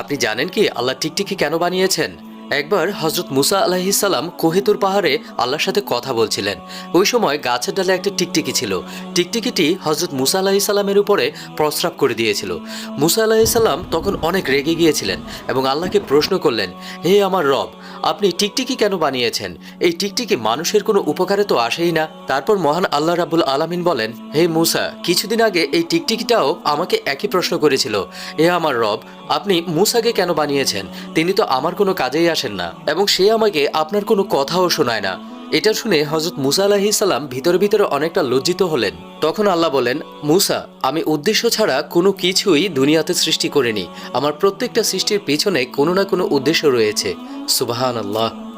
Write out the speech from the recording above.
আপনি জানেন কি আল্লাহ টিকটিকি কেন বানিয়েছেন? একবার হজরত মুসা আলাইহিস সালাম কোহেতুর পাহাড়ে আল্লাহর সাথে কথা বলছিলেন। ওই সময় গাছের ডালে একটা টিকটিকি ছিল। টিকটিকিটি হজরত মুসা আলাইহিস সালামের উপরে প্রস্রাব করে দিয়েছিল। মুসা আলাইহিস সালাম তখন অনেক রেগে গিয়েছিলেন এবং আল্লাহকে প্রশ্ন করলেন, হে আমার রব, আপনি টিকটিকি কেন বানিয়েছেন? এই টিকটিকি মানুষের কোনো উপকারে তো আসেই না। তারপর মহান আল্লাহ রাব্বুল আলামিন বলেন, হে মুসা, কিছুদিন আগে এই টিকটিকিটাও আমাকে একই প্রশ্ন করেছিল। হে আমার রব, আপনি মুসাকে কেন বানিয়েছেন? তিনি তো আমার কোনো কাজেই আসেন না এবং সে আমাকে আপনার কোনো কথাও শোনায় না। এটা শুনে হজরত মুসা আলাইহিস সালাম ভিতরে ভিতরে অনেকটা লজ্জিত হলেন। তখন আল্লাহ বলেন, মুসা, আমি উদ্দেশ্য ছাড়া কোনো কিছুই দুনিয়াতে সৃষ্টি করিনি। আমার প্রত্যেকটা সৃষ্টির পিছনে কোনো না কোনো উদ্দেশ্য রয়েছে। সুবহানাল্লাহ।